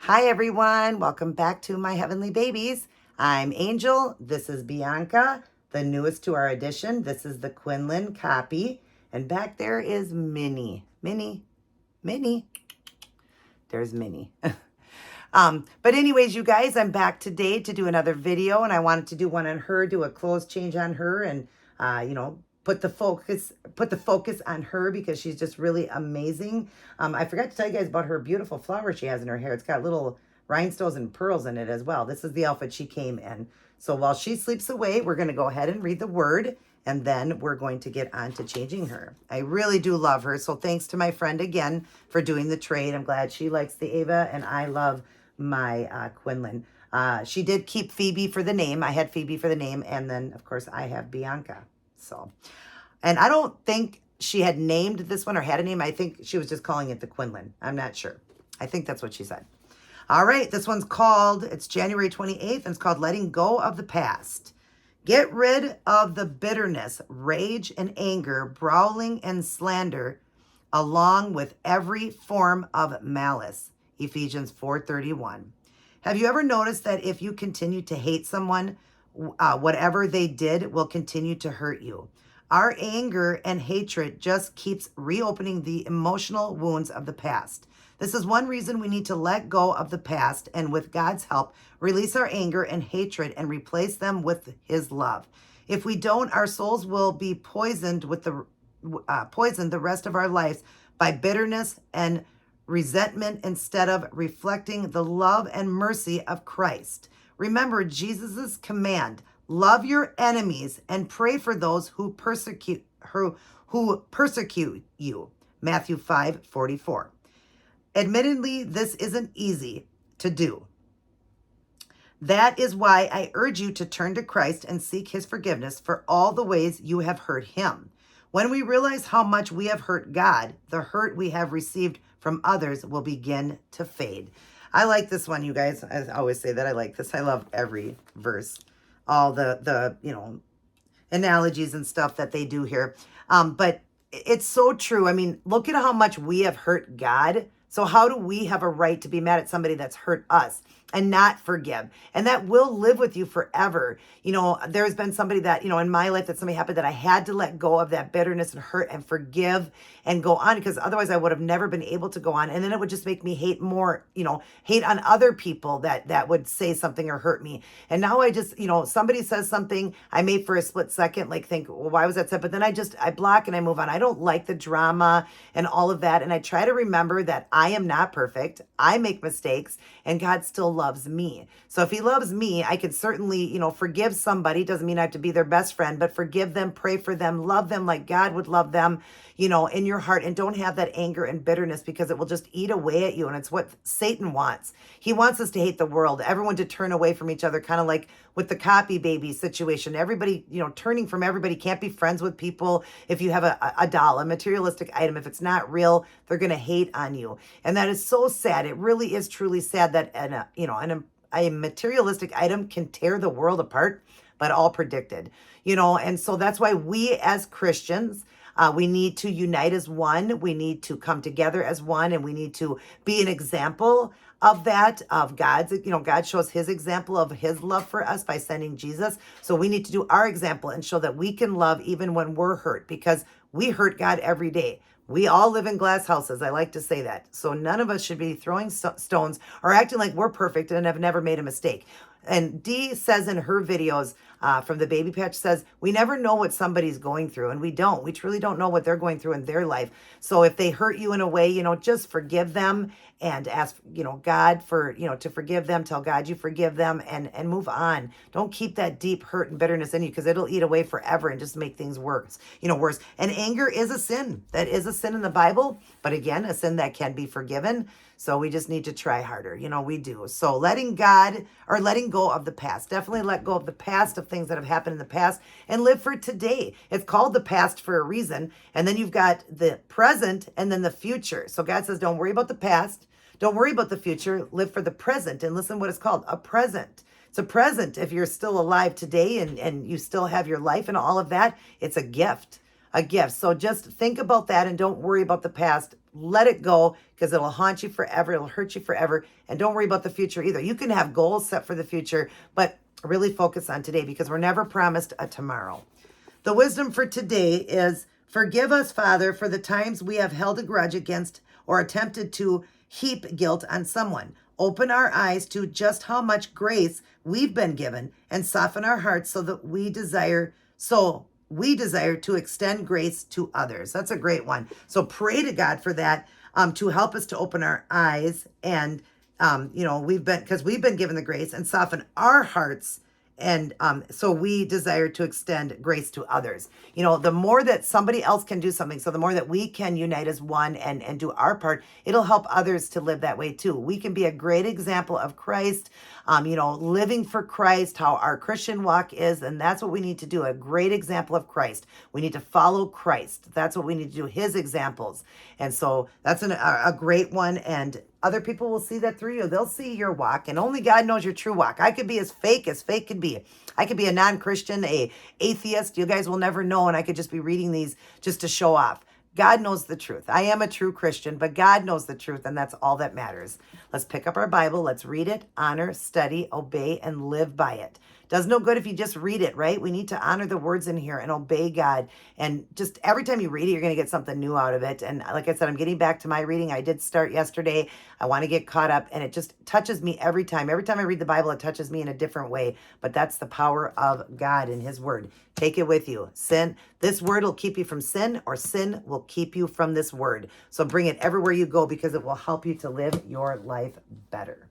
Hi, everyone. Welcome back to my heavenly babies. I'm Angel. This is Bianca, the newest to our edition. This is the Quinlan copy. And back there is Minnie. Minnie. There's Minnie. But anyways, you guys, I'm back today to do another video, and I wanted to do one on her, do a clothes change on her, and put the focus on her because she's just really amazing. I forgot to tell you guys about her beautiful flower she has in her hair. It's got little rhinestones and pearls in it as well. This is the outfit she came in. So while she sleeps away, we're going to go ahead and read the word, and then we're going to get on to changing her. I really do love her. So thanks to my friend again for doing the trade. I'm glad she likes the Ava, and I love my Quinlan. She did keep Phoebe for the name. I had Phoebe for the name, and then of course I have Bianca. So, and I don't think she had named this one or had a name. I think she was just calling it the Quinlan. I'm not sure. I think that's what she said. All right, this one's called, it's January 28th, and it's called Letting Go of the Past. Get rid of the bitterness, rage, and anger, brawling and slander, along with every form of malice. Ephesians 4:31. Have you ever noticed that if you continue to hate someone, whatever they did will continue to hurt you? Our anger and hatred just keeps reopening the emotional wounds of the past. This is one reason we need to let go of the past and, with God's help, release our anger and hatred and replace them with His love. If we don't, our souls will be poisoned the rest of our lives by bitterness and resentment instead of reflecting the love and mercy of Christ. Remember Jesus' command: love your enemies and pray for those who persecute you. Matthew 5:44. Admittedly, this isn't easy to do. That is why I urge you to turn to Christ and seek His forgiveness for all the ways you have hurt Him. When we realize how much we have hurt God, the hurt we have received from others will begin to fade. I like this one, you guys. I always say that I like this. I love every verse, all the analogies and stuff that they do here. But it's so true. I mean, look at how much we have hurt God. So how do we have a right to be mad at somebody that's hurt us and not forgive? And that will live with you forever. There's been somebody that, in my life that somebody happened that I had to let go of that bitterness and hurt and forgive and go on, because otherwise I would have never been able to go on. And then it would just make me hate more, hate on other people that would say something or hurt me. And now I just, somebody says something, I may for a split second think, well, why was that said? But then I block and I move on. I don't like the drama and all of that. And I try to remember that I am not perfect. I make mistakes, and God still loves me. So if He loves me, I can certainly, forgive somebody. Doesn't mean I have to be their best friend, but forgive them, pray for them, love them like God would love them, in your heart. And don't have that anger and bitterness, because it will just eat away at you. And it's what Satan wants. He wants us to hate the world, everyone to turn away from each other, kind of like with the copy baby situation. Everybody, turning from everybody, can't be friends with people. If you have a doll, a materialistic item, if it's not real, they're going to hate on you. And that is so sad. It really is truly sad that a materialistic item can tear the world apart, but all predicted, and so that's why we as Christians, we need to unite as one. We need to come together as one, and we need to be an example of that, of God's, God shows His example of His love for us by sending Jesus. So we need to do our example and show that we can love even when we're hurt, because we hurt God every day. We all live in glass houses. I like to say that. So none of us should be throwing stones or acting like we're perfect and have never made a mistake. And Dee says in her videos from the Baby Patch, says, we never know what somebody's going through. And we don't. We truly don't know what they're going through in their life. So if they hurt you in a way, just forgive them and ask, God for, to forgive them. Tell God you forgive them and move on. Don't keep that deep hurt and bitterness in you, because it'll eat away forever and just make things worse. And anger is a sin. That is a sin in the Bible. But again, a sin that can be forgiven. So we just need to try harder. We do. So letting go of the past. Definitely let go of the past, of things that have happened in the past, and live for today. It's called the past for a reason. And then you've got the present and then the future. So God says, don't worry about the past. Don't worry about the future. Live for the present. And listen what it's called, a present. It's a present. If you're still alive today and you still have your life and all of that, it's a gift. So just think about that and don't worry about the past. let it go because it'll haunt you forever. It'll hurt you forever. And don't worry about the future either. You can have goals set for the future, but really focus on today because we're never promised a tomorrow. The wisdom for today is, forgive us, Father, for the times we have held a grudge against or attempted to heap guilt on someone. Open our eyes to just how much grace we've been given and soften our hearts so we desire to extend grace to others. That's a great one. So pray to God for that, to help us to open our eyes and, we've been given the grace, and soften our hearts. And so we desire to extend grace to others. The more that somebody else can do something, so the more that we can unite as one and do our part, it'll help others to live that way too. We can be a great example of Christ, living for Christ, how our Christian walk is. And that's what we need to do, a great example of Christ. We need to follow Christ. That's what we need to do, his examples. And so that's a great one. And other people will see that through you. They'll see your walk, and only God knows your true walk. I could be as fake could be. I could be a non-Christian, a atheist. You guys will never know, and I could just be reading these just to show off. God knows the truth. I am a true Christian, but God knows the truth, and that's all that matters. Let's pick up our Bible. Let's read it, honor, study, obey, and live by it. Does no good if you just read it, right? We need to honor the words in here and obey God. And just every time you read it, you're going to get something new out of it. And like I said, I'm getting back to my reading. I did start yesterday. I want to get caught up, and it just touches me every time. Every time I read the Bible, it touches me in a different way. But that's the power of God and his word. Take it with you. This word will keep you from sin, or sin will keep you from this word. So bring it everywhere you go because it will help you to live your life better.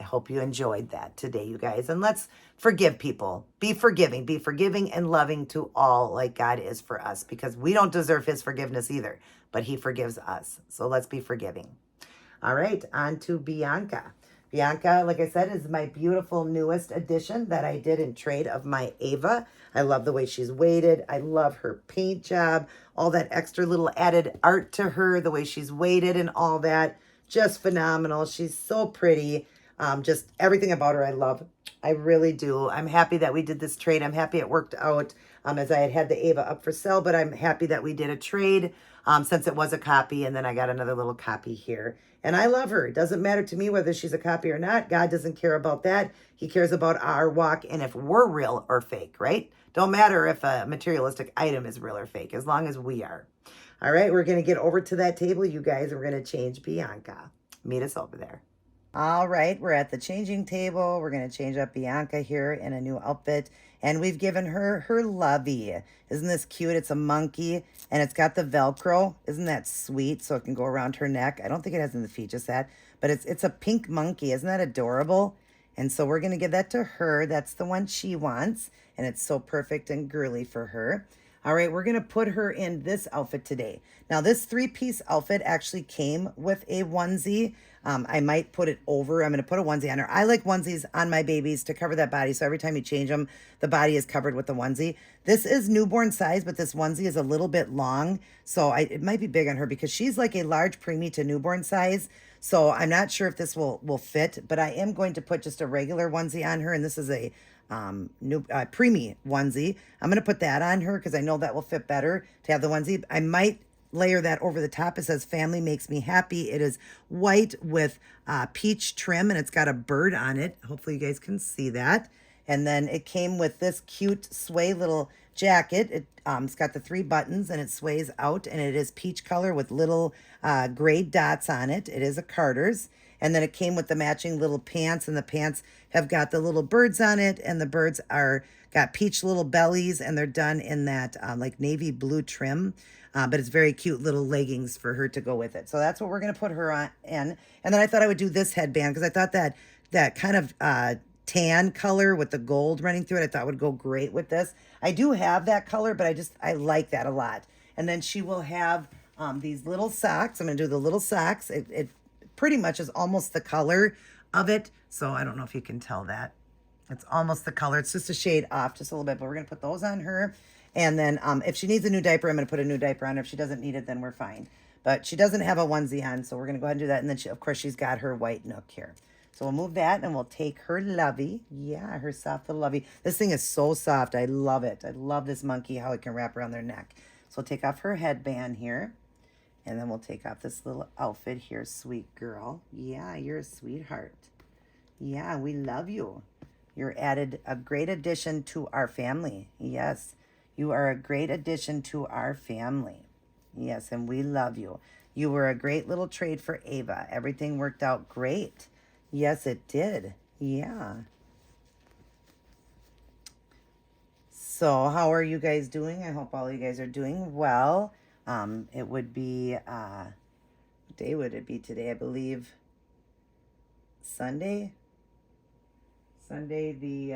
I hope you enjoyed that today, you guys. And let's forgive people. Be forgiving and loving to all like God is for us, because we don't deserve his forgiveness either, but he forgives us. So let's be forgiving. All right, on to Bianca. Bianca, like I said, is my beautiful newest addition that I did in trade of my Ava. I love the way she's weighted. I love her paint job, all that extra little added art to her, the way she's weighted and all that. Just phenomenal. She's so pretty. Just everything about her I love. I really do. I'm happy that we did this trade. I'm happy it worked out, as I had the Ava up for sale, but I'm happy that we did a trade since it was a copy, and then I got another little copy here. And I love her. It doesn't matter to me whether she's a copy or not. God doesn't care about that. He cares about our walk and if we're real or fake, right? Don't matter if a materialistic item is real or fake, as long as we are. All right, we're going to get over to that table, you guys. We're going to change Bianca. Meet us over there. All right, we're at the changing table. We're going to change up Bianca here in a new outfit. And we've given her her lovey. Isn't this cute? It's a monkey, and it's got the Velcro. Isn't that sweet? So it can go around her neck. I don't think it has in the feet, just that. But it's a pink monkey. Isn't that adorable? And so we're going to give that to her. That's the one she wants. And it's so perfect and girly for her. All right, we're going to put her in this outfit today. Now, this 3-piece outfit actually came with a onesie. I might put it over. I'm going to put a onesie on her. I like onesies on my babies to cover that body. So every time you change them, the body is covered with the onesie. This is newborn size, but this onesie is a little bit long. So it might be big on her because she's like a large preemie to newborn size. So I'm not sure if this will fit, but I am going to put just a regular onesie on her. And this is a preemie onesie. I'm going to put that on her because I know that will fit better to have the onesie. I might layer that over the top. It says family makes me happy. It is white with peach trim, and it's got a bird on it. Hopefully you guys can see that. And then it came with this cute sway little jacket. It's got the 3 buttons, and it sways out, and it is peach color with little gray dots on it. It is a Carter's. And then it came with the matching little pants, and the pants have got the little birds on it, and the birds got peach little bellies, and they're done in that like navy blue trim. But it's very cute little leggings for her to go with it. So that's what we're going to put her on in. And then I thought I would do this headband because I thought that kind of tan color with the gold running through it, I thought would go great with this. I do have that color, but I like that a lot. And then she will have these little socks. I'm going to do the little socks. It pretty much is almost the color of it. So I don't know if you can tell that. It's almost the color. It's just a shade off, just a little bit. But we're going to put those on her. And then if she needs a new diaper, I'm going to put a new diaper on her. If she doesn't need it, then we're fine. But she doesn't have a onesie on, so we're going to go ahead and do that. And then, of course, she's got her white nook here. So we'll move that, and we'll take her lovey. Yeah, her soft little lovey. This thing is so soft. I love it. I love this monkey, how it can wrap around their neck. So we'll take off her headband here. And then we'll take off this little outfit here, sweet girl. Yeah, you're a sweetheart. Yeah, we love you. You're added a great addition to our family. Yes, you are a great addition to our family. Yes, and we love you. You were a great little trade for Ava. Everything worked out great. Yes, it did. Yeah. So how are you guys doing? I hope all you guys are doing well. It would be, what day would it be today? I believe Sunday. Sunday the,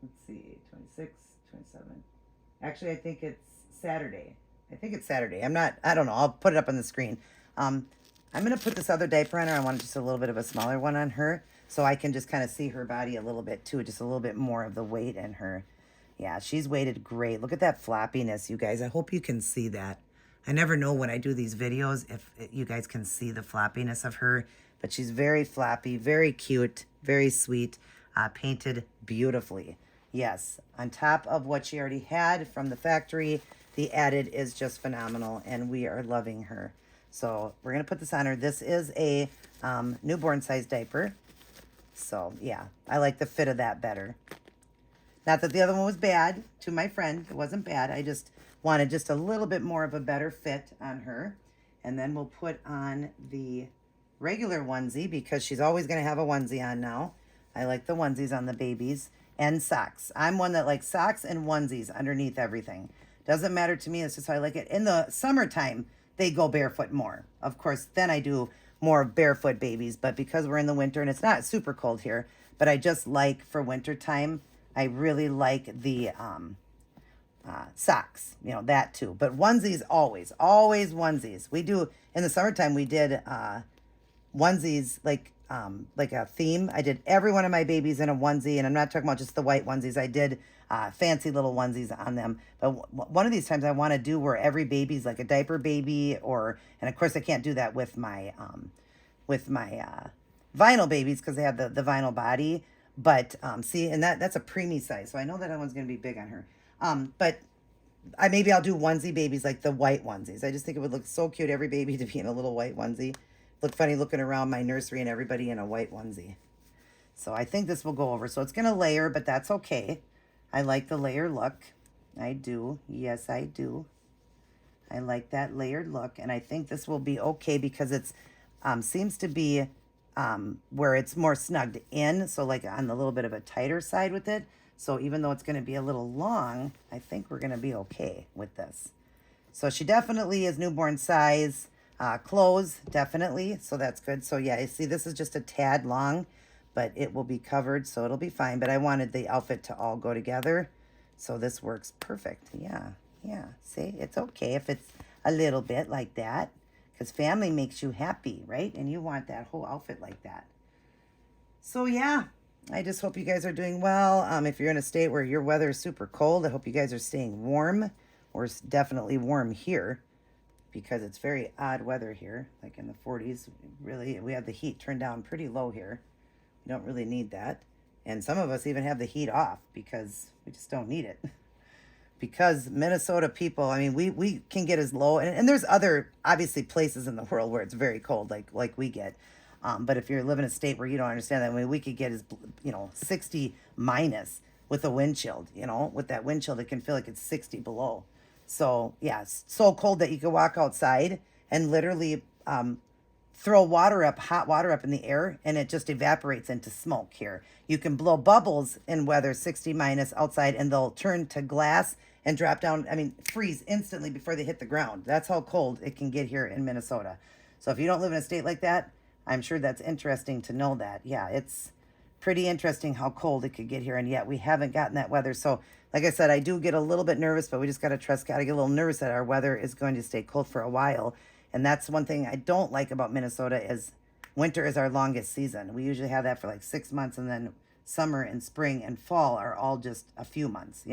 let's see, 26, 27. Actually, I think it's Saturday. I think it's Saturday. I don't know. I'll put it up on the screen. I'm going to put this other diaper on her. I want just a little bit of a smaller one on her so I can just kind of see her body a little bit too, just a little bit more of the weight in her. Yeah, she's weighted great. Look at that floppiness, you guys. I hope you can see that. I never know when I do these videos if you guys can see the floppiness of her, but she's very floppy, very cute, very sweet, painted beautifully. Yes, on top of what she already had from the factory, the added is just phenomenal, and we are loving her. So we're going to put this on her. This is a newborn size diaper. So, yeah, I like the fit of that better. Not that the other one was bad, to my friend. It wasn't bad. I just wanted just a little bit more of a better fit on her. And then we'll put on the regular onesie because she's always going to have a onesie on now. I like the onesies on the babies. And socks. I'm one that likes socks and onesies underneath everything. Doesn't matter to me. It's just how I like it. In the summertime, they go barefoot more. Of course, then I do more barefoot babies. But because we're in the winter and it's not super cold here, but I just like for winter time, I really like the socks, you know, that too. But onesies always onesies. We do, in the summertime, we did onesies like a theme. I did every one of my babies in a onesie, and I'm not talking about just the white onesies. I did fancy little onesies on them. But one of these times I want to do where every baby's like a diaper baby, and of course I can't do that with my vinyl babies because they have the vinyl body. But see, and that's a preemie size, so I know that one's going to be big on her. But maybe I'll do onesie babies like the white onesies. I just think it would look so cute, every baby to be in a little white onesie. Look funny looking around my nursery and everybody in a white onesie. So I think this will go over. So it's going to layer, but that's okay. I like the layer look. I do. Yes, I do. I like that layered look. And I think this will be okay because it's seems to be where it's more snugged in. So like on the little bit of a tighter side with it. So even though it's going to be a little long, I think we're going to be okay with this. So she definitely is newborn size. Clothes, definitely. So that's good. So yeah, you see this is just a tad long, but it will be covered, so it'll be fine. But I wanted the outfit to all go together. So this works perfect. Yeah. See, it's okay if it's a little bit like that. Because family makes you happy, right? And you want that whole outfit like that. So yeah, I just hope you guys are doing well. If you're in a state where your weather is super cold, I hope you guys are staying warm. We're definitely warm here because it's very odd weather here, like in the 40s. Really, we have the heat turned down pretty low here. We don't really need that. And some of us even have the heat off because we just don't need it. Because Minnesota people, I mean, we can get as low, and there's other, obviously, places in the world where it's very cold, like we get. But if you're living in a state where you don't understand that, I mean, we could get as, 60 minus with a wind chill, with that wind chill, it can feel like it's 60 below. So, yeah, it's so cold that you can walk outside and literally throw hot water up in the air, and it just evaporates into smoke here. You can blow bubbles in weather 60 minus outside, and they'll turn to glass and drop down, freeze instantly before they hit the ground. That's how cold it can get here in Minnesota. So if you don't live in a state like that, I'm sure that's interesting to know that. Yeah, it's pretty interesting how cold it could get here, and yet we haven't gotten that weather. So like I said, I do get a little bit nervous, but we just got to trust God. I get a little nervous that our weather is going to stay cold for a while. And that's one thing I don't like about Minnesota is winter is our longest season. We usually have that for like 6 months, and then summer and spring and fall are all just a few months,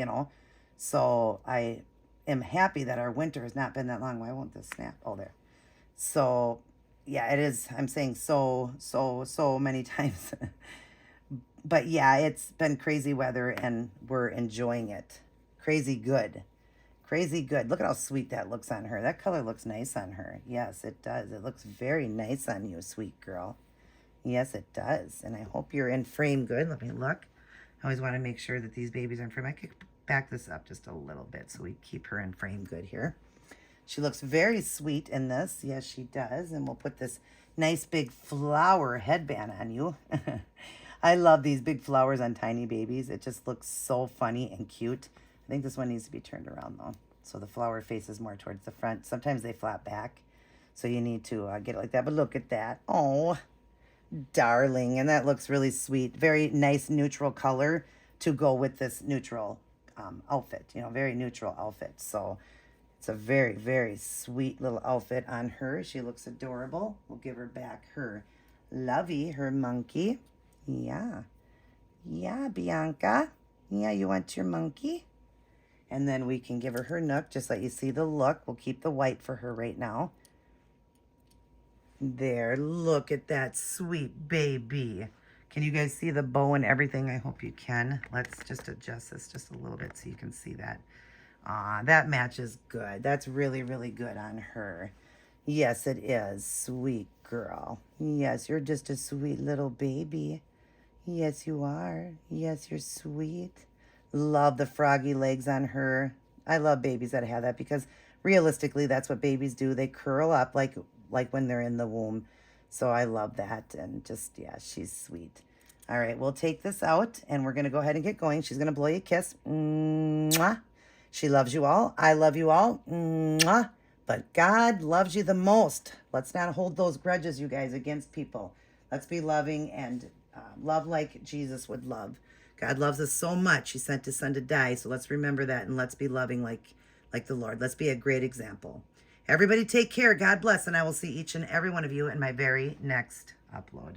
So I am happy that our winter has not been that long. Why won't this snap? Oh, there. So yeah, it is. I'm saying so many times. But yeah, it's been crazy weather and we're enjoying it. Crazy good. Crazy good. Look at how sweet that looks on her. That color looks nice on her. Yes, it does. It looks very nice on you, sweet girl. Yes, it does. And I hope you're in frame good. Let me look. I always want to make sure that these babies are in frame. I could back this up just a little bit so we keep her in frame good here. She looks very sweet in this. Yes, she does. And we'll put this nice big flower headband on you. I love these big flowers on tiny babies. It just looks so funny and cute. I think this one needs to be turned around though, so the flower faces more towards the front. Sometimes they flap back, so you need to get it like that. But look at that. Oh, darling. And that looks really sweet. Very nice neutral color to go with this neutral outfit. You know, very neutral outfit. So it's a very, very sweet little outfit on her. She looks adorable. We'll give her back her lovey, her monkey. Yeah. Yeah, Bianca. Yeah, you want your monkey? And then we can give her her nook, just let you see the look. We'll keep the white for her right now. There, look at that sweet baby. Can you guys see the bow and everything? I hope you can. Let's just adjust this just a little bit so you can see that. That matches good. That's really, really good on her. Yes, it is. Sweet girl. Yes, you're just a sweet little baby. Yes, you are. Yes, you're sweet. Love the froggy legs on her. I love babies that have that because realistically, that's what babies do. They curl up like when they're in the womb. So I love that. And just, yeah, she's sweet. All right, we'll take this out and we're going to go ahead and get going. She's going to blow you a kiss. Mwah. She loves you all. I love you all. Mwah. But God loves you the most. Let's not hold those grudges, you guys, against people. Let's be loving and love like Jesus would love. God loves us so much. He sent his son to die. So let's remember that and let's be loving like the Lord. Let's be a great example. Everybody take care. God bless. And I will see each and every one of you in my very next upload.